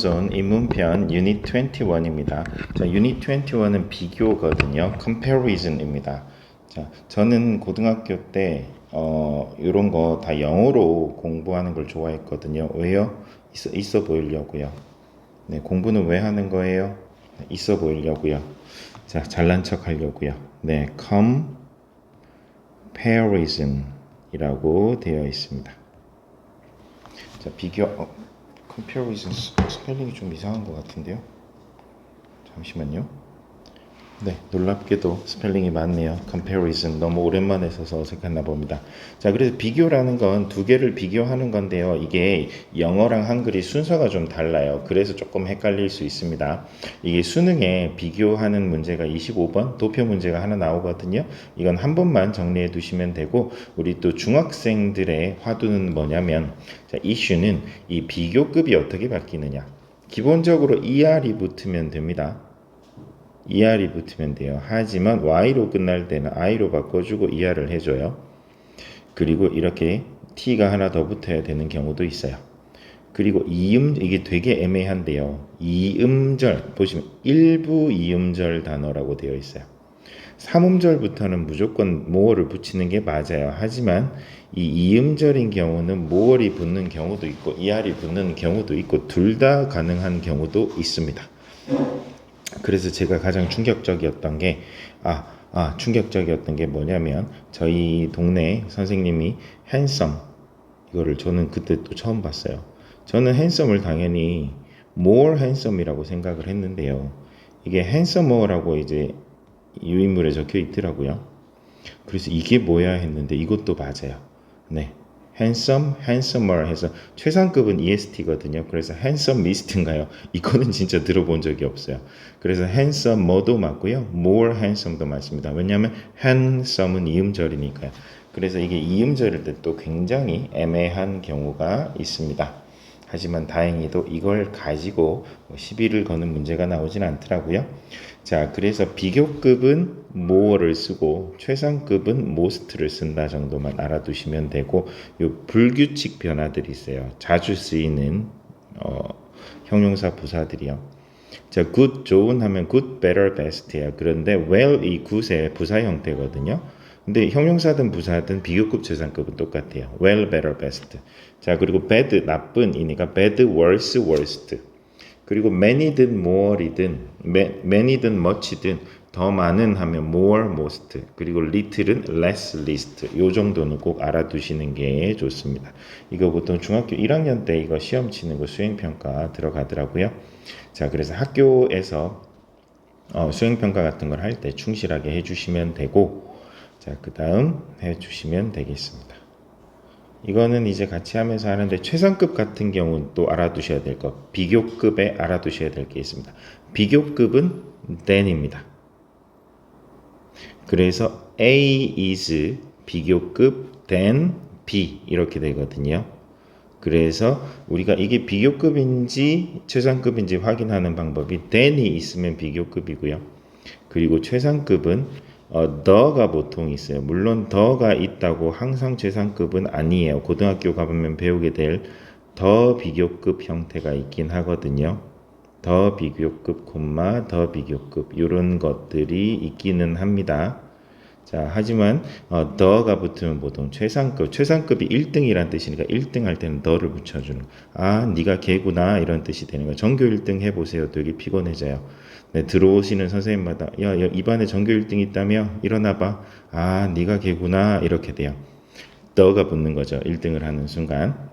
존 입문편 유닛 21입니다. 자, 유닛 21은 비교거든요. comparison입니다. 자, 저는 고등학교 때 이런 거 다 영어로 공부하는 걸 좋아했거든요. 왜요? 있어 보이려고요. 네, 공부는 왜 하는 거예요? 있어 보이려고요. 자, 잘난 척 하려고요. 네, comparison이라고 되어 있습니다. 자, comparison 스펠링이 좀 이상한 것 같은데요. 잠시만요. 네, 놀랍게도 스펠링이 맞네요. comparison 너무 오랜만에 써서 어색했나 봅니다. 자, 그래서 비교라는 건 두 개를 비교하는 건데요. 이게 영어랑 한글이 순서가 좀 달라요. 그래서 조금 헷갈릴 수 있습니다. 이게 수능에 비교하는 문제가 25번 도표 문제가 하나 나오거든요. 이건 한 번만 정리해 두시면 되고, 우리 또 중학생들의 화두는 뭐냐면, 자, 이슈는 이 비교급이 어떻게 바뀌느냐. 기본적으로 ER이 붙으면 됩니다. ER이 붙으면 돼요. 하지만 Y로 끝날 때는 I로 바꿔주고 ER을 해줘요. 그리고 이렇게 T가 하나 더 붙어야 되는 경우도 있어요. 그리고 이게 되게 애매한데요. 이음절, 보시면 일부 이음절 단어라고 되어 있어요. 삼음절부터는 무조건 모어를 붙이는 게 맞아요. 하지만 이 이음절인 경우는 모어이 붙는 경우도 있고 ER이 붙는 경우도 있고 둘 다 가능한 경우도 있습니다. 그래서 제가 가장 충격적이었던 게 충격적이었던 게 뭐냐면, 저희 동네 선생님이 핸섬, 이거를 저는 그때 또 처음 봤어요. 저는 핸섬을 당연히 more handsome이라고 생각을 했는데요. 이게 handsome라고 이제 유인물에 적혀 있더라고요. 그래서 이게 뭐야 했는데 이것도 맞아요. 네. handsome, handsomer 해서 최상급은 EST거든요. 그래서 handsome list인가요? 이거는 진짜 들어본 적이 없어요. 그래서 handsome도 맞고요. more handsome도 맞습니다. 왜냐하면 handsome은 이음절이니까요. 그래서 이게 이음절일 때 또 굉장히 애매한 경우가 있습니다. 하지만 다행히도 이걸 가지고 시비를 거는 문제가 나오진 않더라고요. 자, 그래서 비교급은 more를 쓰고 최상급은 most를 쓴다 정도만 알아두시면 되고, 요 불규칙 변화들이 있어요. 자주 쓰이는 형용사 부사들이요. 자, good, 좋은 하면 good, better, best예요. 그런데 well 이 good의 부사 형태거든요. 근데 형용사든 부사든 비교급 최상급은 똑같아요. well, better, best. 자, 그리고 bad, 나쁜이니까 bad, worse, worst. 그리고 many든 more이든 many든 much든 더 많은 하면 more, most. 그리고 little은 less, least. 요 정도는 꼭 알아두시는 게 좋습니다. 이거 보통 중학교 1학년 때 이거 시험 치는 거 수행평가 들어가더라고요. 자, 그래서 학교에서 수행평가 같은 걸 할 때 충실하게 해주시면 되고, 자, 그 다음 해주시면 되겠습니다. 이거는 이제 같이 하면서 하는데, 최상급 같은 경우는 또 알아두셔야 될 것, 비교급에 알아두셔야 될 게 있습니다. 비교급은 than입니다. 그래서 A is 비교급 than B 이렇게 되거든요. 그래서 우리가 이게 비교급인지 최상급인지 확인하는 방법이 than이 있으면 비교급이고요. 그리고 최상급은 더가 보통 있어요. 물론 더가 있다고 항상 최상급은 아니에요. 고등학교 가보면 배우게 될 더 비교급 형태가 있긴 하거든요. 더 비교급, 더 비교급 이런 것들이 있기는 합니다. 자, 하지만 더가 붙으면 보통 최상급이 1등이란 뜻이니까 1등 할 때는 더를 붙여주는, 네가 걔구나 이런 뜻이 되는 거예요. 전교 1등 해보세요. 되게 피곤해져요. 네, 들어오시는 선생님마다 야, 이반에 전교 1등 있다며? 일어나봐. 네가 걔구나 이렇게 돼요. 더가 붙는 거죠. 1등을 하는 순간.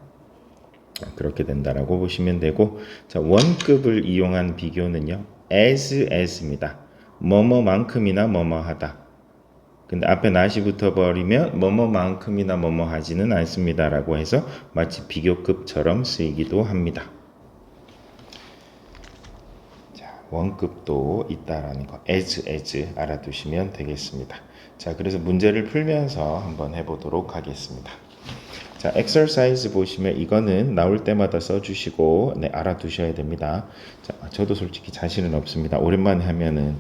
그렇게 된다라고 보시면 되고, 자, 원급을 이용한 비교는요, as입니다. 뭐뭐만큼이나 뭐뭐하다. 근데 앞에 not이 붙어버리면 뭐뭐만큼이나 뭐뭐하지는 않습니다라고 해서 마치 비교급처럼 쓰이기도 합니다. 자, 원급도 있다라는 거, as 알아두시면 되겠습니다. 자, 그래서 문제를 풀면서 한번 해보도록 하겠습니다. 자, exercise 보시면 이거는 나올 때마다 써주시고, 네, 알아두셔야 됩니다. 자, 저도 솔직히 자신은 없습니다. 오랜만에 하면은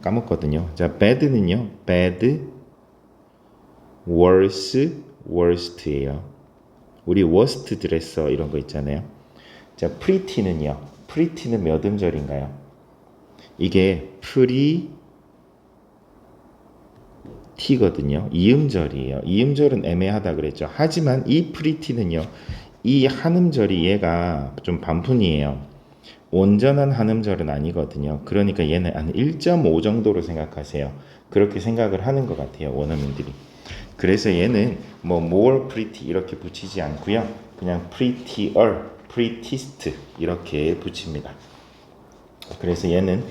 까먹거든요. 자, bad는요, bad, worse, worst예요. 우리 worst 드레서 이런 거 있잖아요. 자, pretty는요, pretty는 몇 음절인가요? 이게 pretty거든요. 2음절이에요. 2음절은 애매하다 그랬죠. 하지만 이 pretty는요. 이 한 음절이 얘가 좀 반푼이에요. 온전한 한 음절은 아니거든요. 그러니까 얘는 한 1.5 정도로 생각하세요. 그렇게 생각을 하는 것 같아요. 원어민들이. 그래서 얘는 뭐 more pretty 이렇게 붙이지 않고요. 그냥 prettier, prettiest 이렇게 붙입니다. 그래서 얘는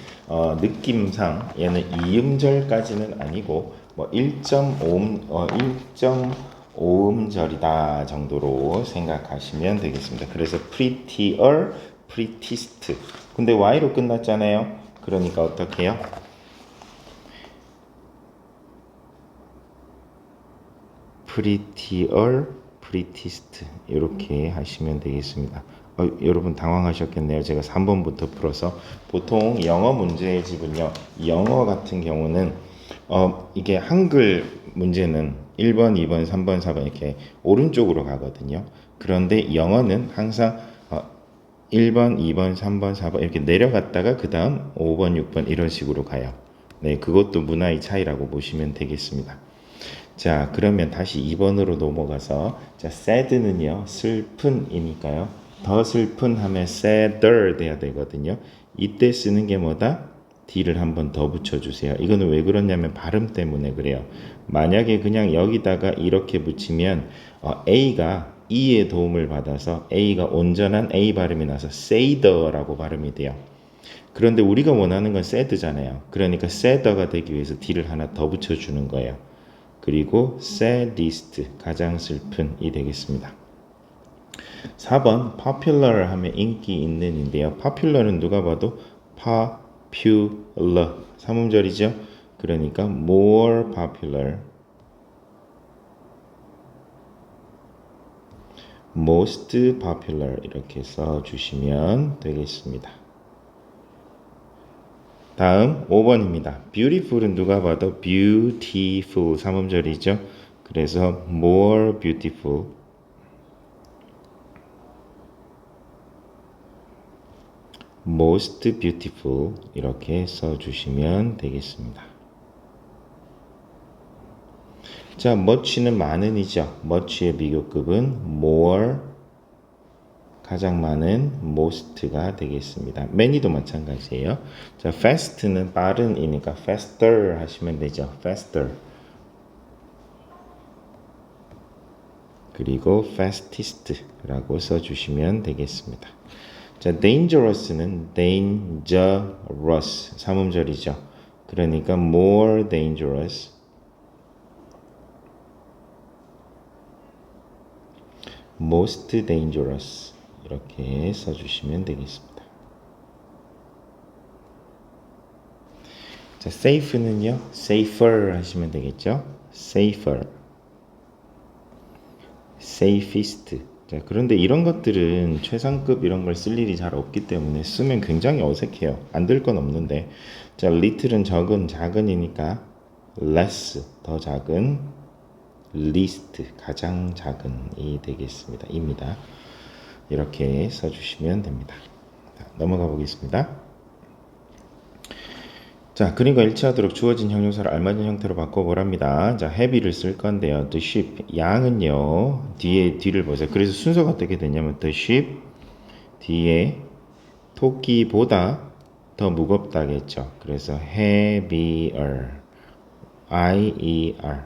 느낌상 얘는 2음절까지는 아니고 뭐 1.5음절이다 정도로 생각하시면 되겠습니다. 그래서 prettier, prettiest. 근데 y로 끝났잖아요. 그러니까 어떻게 해요? prettier, prettiest 이렇게 하시면 되겠습니다. 여러분 당황하셨겠네요. 제가 3번부터 풀어서 보통 영어 문제의 집은요. 영어 같은 경우는 이게 한글 문제는 1번, 2번, 3번, 4번 이렇게 오른쪽으로 가거든요. 그런데 영어는 항상 1번, 2번, 3번, 4번 이렇게 내려갔다가 그 다음 5번, 6번 이런 식으로 가요. 네, 그것도 문화의 차이라고 보시면 되겠습니다. 자, 그러면 다시 2번으로 넘어가서 자, sad는요. 슬픈이니까요. 더 슬픈 하면 sadder 돼야 되거든요. 이때 쓰는 게 뭐다? D를 한 번 더 붙여주세요. 이거는 왜 그러냐면 발음 때문에 그래요. 만약에 그냥 여기다가 이렇게 붙이면 A가 E의 도움을 받아서 A가 온전한 A 발음이 나서 sadder라고 발음이 돼요. 그런데 우리가 원하는 건 sad잖아요. 그러니까 sadder가 되기 위해서 D를 하나 더 붙여주는 거예요. 그리고 saddest 가장 슬픈이 되겠습니다. 4번 popular 하면 인기 있는인데요. popular은 누가 봐도 popular 3음절이죠. 그러니까 more popular, most popular 이렇게 써주시면 되겠습니다. 다음 5번입니다. beautiful은 누가 봐도 beautiful 3음절이죠. 그래서 more beautiful, most beautiful 이렇게 써주시면 되겠습니다. 자, much는 많은이죠. much의 비교급은 more, 가장 많은 most가 되겠습니다. many도 마찬가지예요. 자, fast는 빠른이니까 faster 하시면 되죠. faster. 그리고 fastest라고 써주시면 되겠습니다. 자, dangerous는 dangerous 3음절이죠. 그러니까 more dangerous, most dangerous 이렇게 써주시면 되겠습니다. 자, safe는요, safer 하시면 되겠죠. safer, safest. 자, 그런데 이런 것들은 최상급 이런 걸 쓸 일이 잘 없기 때문에 쓰면 굉장히 어색해요. 안 될 건 없는데. 자, little은 적은, 작은이니까 less, 더 작은, least, 가장 작은이 되겠습니다. 입니다. 이렇게 써주시면 됩니다. 자, 넘어가 보겠습니다. 자, 그림과 일치하도록 주어진 형용사를 알맞은 형태로 바꿔보랍니다. 자, heavy를 쓸 건데요. The sheep, 양은요. 뒤를 보세요. 그래서 순서가 어떻게 되냐면 the sheep 뒤에 토끼보다 더 무겁다겠죠. 그래서 heavier, I-E-R.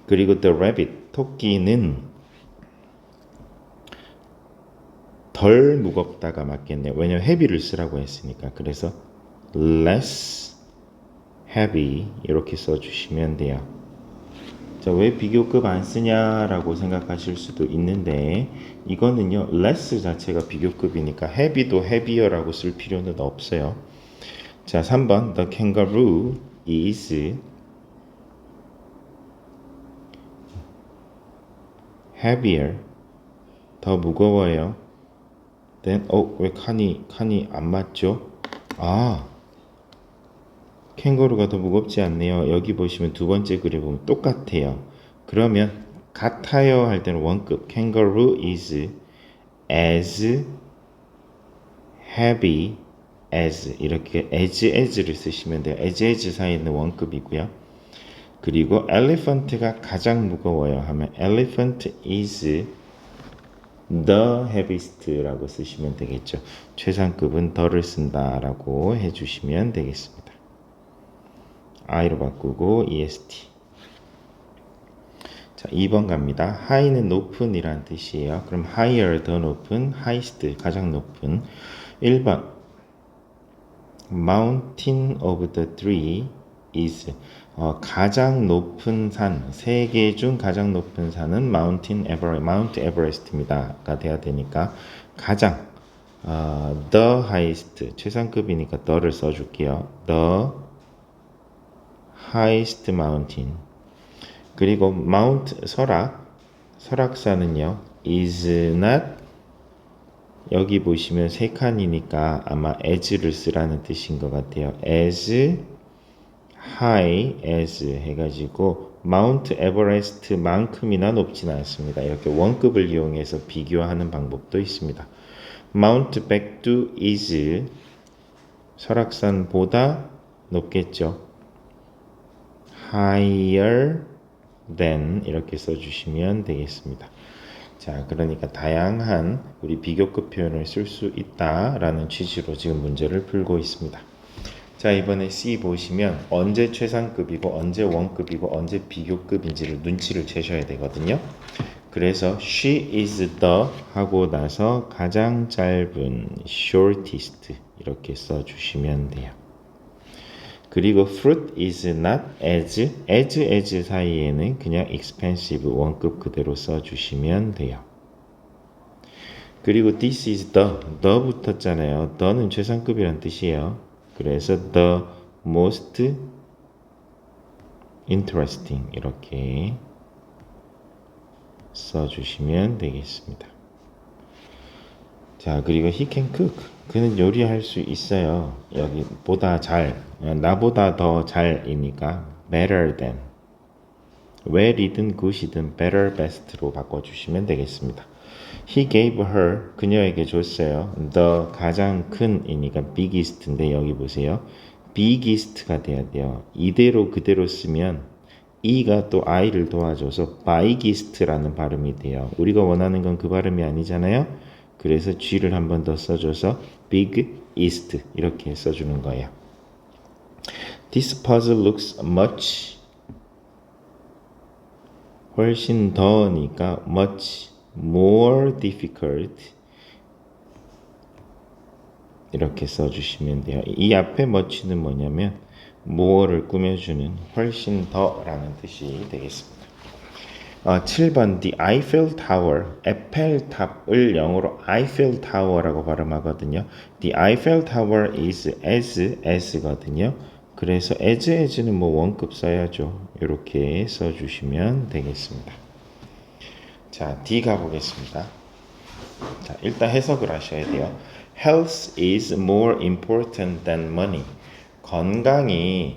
그리고 the rabbit, 토끼는 덜 무겁다가 맞겠네요. 왜냐면 heavy를 쓰라고 했으니까. 그래서 less heavy 이렇게 써주시면 돼요. 자, 왜 비교급 안 쓰냐라고 생각하실 수도 있는데 이거는요, less 자체가 비교급이니까 heavy도 heavier라고 쓸 필요는 없어요. 자, 3번 the kangaroo is heavier, 더 무거워요. then 왜 칸이 안 맞죠? 캥거루가 더 무겁지 않네요. 여기 보시면 두 번째 그림 보면 똑같아요. 그러면 같아요 할 때는 원급 kangaroo is as heavy as 이렇게 as를 쓰시면 돼요. as 사이에 있는 원급이고요. 그리고 elephant가 가장 무거워요 하면 elephant is the heaviest라고 쓰시면 되겠죠. 최상급은 the를 쓴다라고 해주시면 되겠습니다. I로 바꾸고 est. 자, 2번 갑니다. high는 높은 이란 뜻이에요. 그럼 higher 더 높은, highest 가장 높은. 1번 mountain of the three is 가장 높은 산, 세계 중 가장 높은 산은 Mount Everest입니다가 돼야 되니까 가장 the highest 최상급이니까 the를 써줄게요. the highest mountain. 그리고 Mount 설악산은요 is not 여기 보시면 세 칸이니까 아마 as를 쓰라는 뜻인 것 같아요. as high as 해가지고 마운트 에버레스트만큼이나 높지는 않습니다. 이렇게 원급을 이용해서 비교하는 방법도 있습니다. 마운트 백두 is 설악산보다 높겠죠. higher than 이렇게 써주시면 되겠습니다. 자, 그러니까 다양한 우리 비교급 표현을 쓸 수 있다라는 취지로 지금 문제를 풀고 있습니다. 자, 이번에 C 보시면 언제 최상급이고 언제 원급이고 언제 비교급인지를 눈치를 채셔야 되거든요. 그래서 she is the 하고 나서 가장 짧은 shortest 이렇게 써주시면 돼요. 그리고 fruit is not as 사이에는 그냥 expensive 원급 그대로 써주시면 돼요. 그리고 this is the 붙었잖아요. the는 최상급이란 뜻이에요. 그래서 the most interesting 이렇게 써주시면 되겠습니다. 자, 그리고 he can cook. 그는 요리할 수 있어요. 여기 보다 잘, 나보다 더 잘이니까 better than. well이든 good이든 better, best로 바꿔주시면 되겠습니다. He gave her, 그녀에게 줬어요. the 가장 큰이니까 biggest인데 여기 보세요. biggest가 돼야 돼요. 이대로 그대로 쓰면 e가 또 i를 도와줘서 biggest라는 발음이 돼요. 우리가 원하는 건 그 발음이 아니잖아요. 그래서 G를 한 번 더 써줘서 biggest 이렇게 써주는 거예요. This puzzle looks much 훨씬 더니까 much more difficult 이렇게 써주시면 돼요. 이 앞에 much는 뭐냐면 more를 꾸며주는 훨씬 더라는 뜻이 되겠습니다. 7번 The Eiffel Tower, 에펠탑을 영어로 Eiffel Tower라고 발음하거든요. The Eiffel Tower is as거든요. 그래서 as는 뭐 원급 써야죠. 이렇게 써주시면 되겠습니다. 자, D 가보겠습니다. 자, 일단 해석을 하셔야 돼요. Health is more important than money. 건강이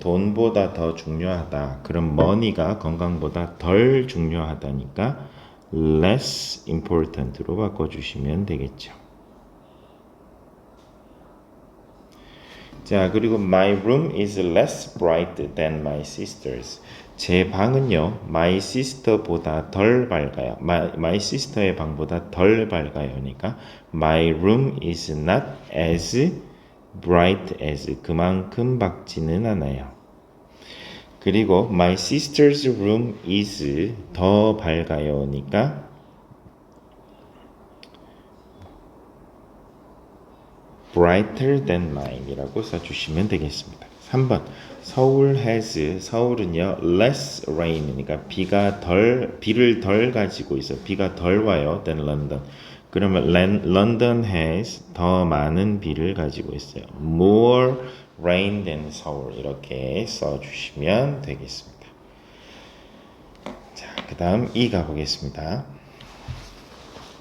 돈보다 더 중요하다. 그럼 money가 건강보다 덜 중요하다니까 less important로 바꿔주시면 되겠죠. 자, 그리고 my room is less bright than my sister's. 제 방은요, my sister보다 덜 밝아요. my sister의 방보다 덜 밝아요. 그러니까 my room is not as bright as 그만큼 밝지는 않아요. 그리고 my sister's room is 더 밝아요니까 brighter than mine이라고 써주시면 되겠습니다. 3번 서울 has 서울은요 less rain이니까 비를 덜 가지고 있어. 비가 덜 와요 than London. 그러면 London has 더 많은 비를 가지고 있어요. More rain than Seoul 이렇게 써주시면 되겠습니다. 자, 그 다음 2 가보겠습니다.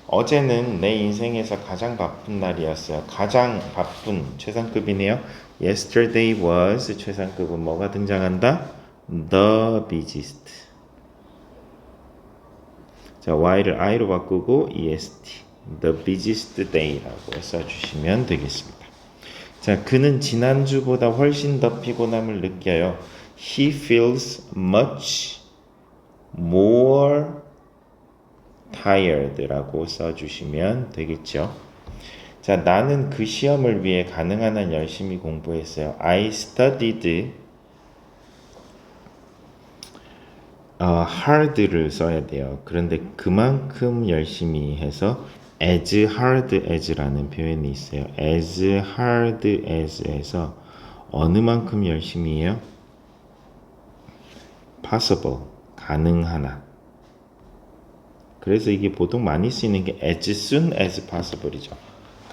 어제는 내 인생에서 가장 바쁜 날이었어요. 가장 바쁜 최상급이네요. Yesterday was 최상급은 뭐가 등장한다? The busiest. 자, y를 i로 바꾸고 est. the busiest day라고 써주시면 되겠습니다. 자, 그는 지난주보다 훨씬 더 피곤함을 느껴요. He feels much more tired라고 써주시면 되겠죠. 자, 나는 그 시험을 위해 가능한 한 열심히 공부했어요. I studied hard를 써야 돼요. 그런데 그만큼 열심히 해서 as hard as라는 표현이 있어요. as hard as에서 어느 만큼 열심히 해요? possible, 가능한 한. 그래서 이게 보통 많이 쓰이는 게 as soon as possible이죠.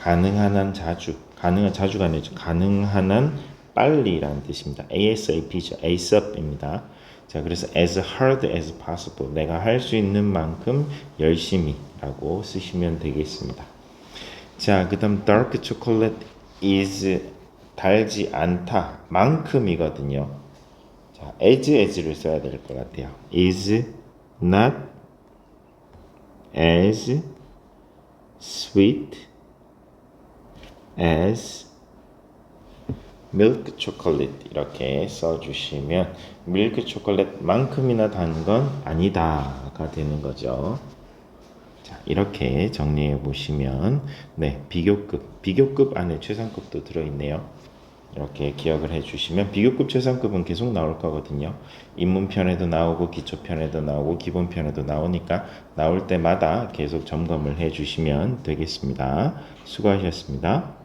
가능한 한 자주, 가능한 자주가 아니죠. 가능한 한 빨리라는 뜻입니다. ASAP죠. ASAP입니다. 자, 그래서 as hard as possible, 내가 할 수 있는 만큼 열심히라고 쓰시면 되겠습니다. 자, 그다음 dark chocolate is 달지 않다 만큼이거든요. 자, as를 써야 될 것 같아요. is not as sweet as milk chocolate 이렇게 써주시면 밀크 초콜릿만큼이나 단 건 아니다가 되는 거죠. 자, 이렇게 정리해 보시면 네, 비교급 안에 최상급도 들어있네요. 이렇게 기억을 해주시면 비교급 최상급은 계속 나올 거거든요. 입문편에도 나오고 기초편에도 나오고 기본편에도 나오니까 나올 때마다 계속 점검을 해주시면 되겠습니다. 수고하셨습니다.